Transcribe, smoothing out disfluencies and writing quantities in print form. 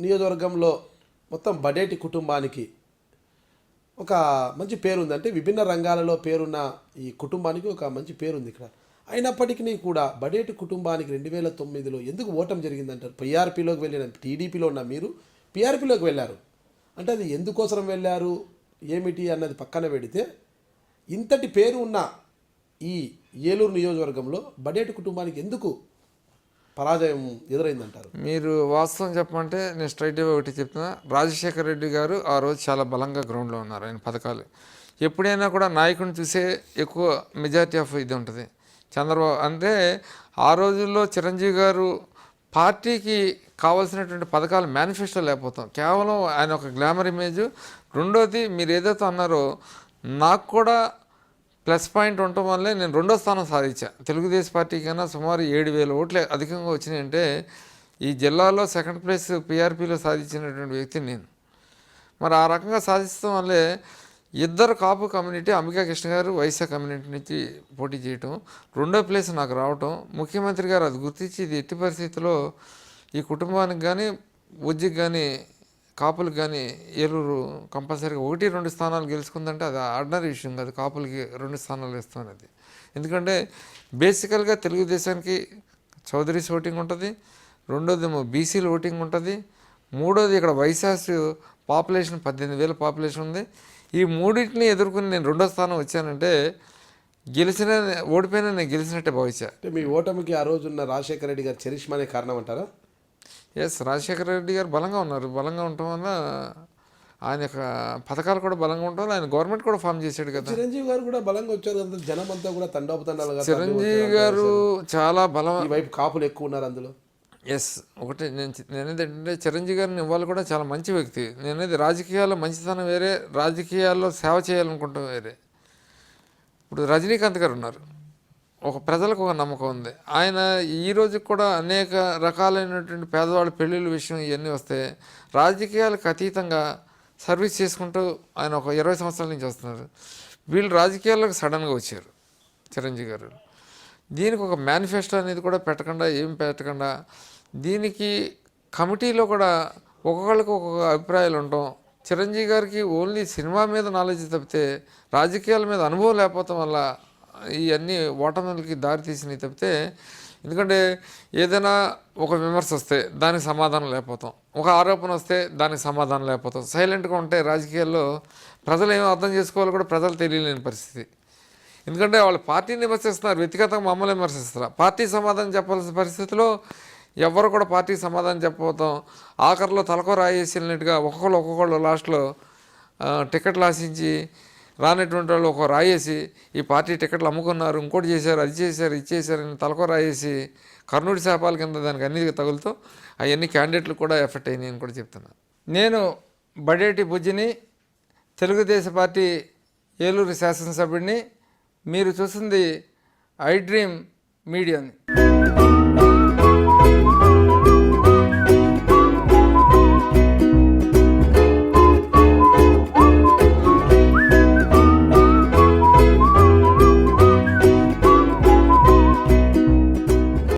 నియోజకవర్గంలో మొత్తం బడేటి కుటుంబానికి ఒక మంచి పేరుంది. అంటే విభిన్న రంగాలలో పేరున్న ఈ కుటుంబానికి ఒక మంచి పేరుంది ఇక్కడ. అయినప్పటికీ కూడా బడేటి కుటుంబానికి 2009లో ఎందుకు ఓటం జరిగిందంటారు? పీఆర్పీలోకి వెళ్ళిన టీడీపీలో ఉన్న మీరు పీఆర్పీలోకి వెళ్ళారు అంటే అది ఎందుకోసం వెళ్ళారు ఏమిటి అన్నది పక్కన పెడితే ఇంతటి పేరు ఉన్న ఈ ఏలూరు నియోజకవర్గంలో బడేటి కుటుంబానికి ఎందుకు పరాజయం ఎదురైందంటారు? మీరు వాస్తవం చెప్పమంటే నేను స్ట్రైట్గా ఒకటి చెప్తున్నా. రాజశేఖర రెడ్డి గారు ఆ రోజు చాలా బలంగా గ్రౌండ్లో ఉన్నారు. ఆయన పథకాలు ఎప్పుడైనా కూడా నాయకుడిని చూసే ఎక్కువ మెజారిటీ ఆఫ్ ఇది ఉంటుంది. చంద్రబాబు అంటే ఆ రోజుల్లో చిరంజీవి గారు పార్టీకి కావాల్సినటువంటి పథకాలు మేనిఫెస్టో లేకపోతాం, కేవలం ఆయన ఒక గ్లామర్ ఇమేజ్. రెండోది మీరు ఏదైతే అన్నారో నాకు కూడా ప్లస్ పాయింట్ ఉండటం వల్లే నేను 2వ స్థానం సాధించా. తెలుగుదేశం పార్టీ కన్నా సుమారు 7,000 ఓట్లు అధికంగా వచ్చినాయంటే ఈ జిల్లాలో సెకండ్ ప్లేస్ పీఆర్పీలో సాధించినటువంటి వ్యక్తిని నేను. మరి ఆ రకంగా సాధించడం వల్లే ఇద్దరు కాపు కమ్యూనిటీ అంబికా కృష్ణ గారు వైశ్య కమ్యూనిటీ నుంచి పోటీ చేయటం, 2వ ప్లేస్ నాకు రావటం, ముఖ్యమంత్రి గారు అది గుర్తించి ఇది ఎట్టి పరిస్థితుల్లో ఈ కుటుంబానికి కానీ ఉజ్జికి కానీ కాపులకు కానీ ఏలూరు కంపల్సరీగా 1-2 స్థానాలు గెలుచుకుందంటే అది ఆర్డినరీ విషయం కాదు. కాపులకి 2 స్థానాలు ఇస్తామనేది. ఎందుకంటే బేసికల్గా తెలుగుదేశానికి చౌదరీస్ ఓటింగ్ ఉంటుంది, రెండోదేమో బీసీలు ఓటింగ్ ఉంటుంది, మూడోది ఇక్కడ వైశాస్ పాపులేషన్ 18,000 పాపులేషన్ ఉంది. ఈ మూడింటిని ఎదుర్కొని నేను 2వ స్థానం వచ్చానంటే ఓడిపోయినా నేను గెలిచినట్టే భావించా. అంటే మీ ఓటమికి ఆ రోజున్న రాజశేఖర రెడ్డి గారు చరిష్మానే కారణం అంటారా? ఎస్, రాజశేఖర రెడ్డి గారు బలంగా ఉన్నారు. బలంగా ఉండటం వల్ల ఆయన యొక్క పథకాలు కూడా బలంగా ఉండటం వల్ల ఆయన గవర్నమెంట్ కూడా ఫామ్ చేశాడు కదా. చిరంజీవి గారు కూడా బలంగా వచ్చారు కదా, జనం అంతా కూడా తండోపతండాలుగా. చిరంజీవి గారు చాలా బలం, ఈ వైపు కాపులు ఎక్కువ ఉన్నారు అందులో. ఎస్, ఒకటి నేనేంటంటే చిరంజీవి గారిని ఇవ్వాలి కూడా చాలా మంచి వ్యక్తి. నేనేది రాజకీయాల్లో మంచితనం వేరే, రాజకీయాల్లో సేవ చేయాలనుకుంటాం వేరే. ఇప్పుడు రజనీకాంత్ గారు ఉన్నారు, ఒక ప్రజలకు ఒక నమ్మకం ఉంది. ఆయన ఈ రోజు కూడా అనేక రకాలైనటువంటి పేదవాళ్ళ పెళ్ళిళ్ళ విషయం ఇవన్నీ వస్తే రాజకీయాలకు అతీతంగా సర్వీస్ చేసుకుంటూ ఆయన ఒక 20 సంవత్సరాల నుంచి వస్తున్నారు. వీళ్ళు రాజకీయాల్లోకి సడన్గా వచ్చారు చిరంజీవి గారు. దీనికి ఒక మేనిఫెస్టో అనేది కూడా పెట్టకుండా, ఏం పెట్టకుండా, దీనికి కమిటీలో కూడా ఒక్కొక్కరికి ఒక్కొక్క అభిప్రాయాలు ఉండటం. చిరంజీవి గారికి ఓన్లీ సినిమా మీద నాలెడ్జ్ తప్పితే రాజకీయాల మీద అనుభవం లేకపోవటం వల్ల ఇవన్నీ ఓటమిలకి దారితీసినవి తప్పితే, ఎందుకంటే ఏదైనా ఒక విమర్శ వస్తే దానికి సమాధానం లేకపోతాం, ఒక ఆరోపణ వస్తే దానికి సమాధానం లేకపోతాం. సైలెంట్గా ఉంటే రాజకీయాల్లో ప్రజలు ఏమో అర్థం చేసుకోవాలో కూడా ప్రజలు తెలియలేని పరిస్థితి. ఎందుకంటే వాళ్ళు పార్టీని విమర్శిస్తున్నారు, వ్యక్తిగతంగా మమ్మల్ని విమర్శిస్తారు. పార్టీ సమాధానం చెప్పాల్సిన పరిస్థితిలో ఎవరు కూడా పార్టీకి సమాధానం చెప్పబోతాం. ఆఖరిలో తలకో రాయేసినట్టుగా ఒక్కొక్కళ్ళు లాస్ట్లో టికెట్లు ఆశించి రానటువంటి వాళ్ళు ఒక రాయేసి ఈ పార్టీ టికెట్లు అమ్ముకున్నారు, ఇంకోటి చేశారు, అది చేశారు, ఇది చేశారని తలకో రాయేసి కర్నూలు శాపాల కింద దానికి అన్ని తగులుతూ అవన్నీ క్యాండిడేట్లు కూడా ఎఫెక్ట్ అయినాయి అని కూడా చెప్తున్నాను. నేను బడేటి బుజ్జిని, తెలుగుదేశం పార్టీ ఏలూరు శాసనసభ్యుడిని. మీరు చూస్తుంది ఐ డ్రీమ్ మీడియాని.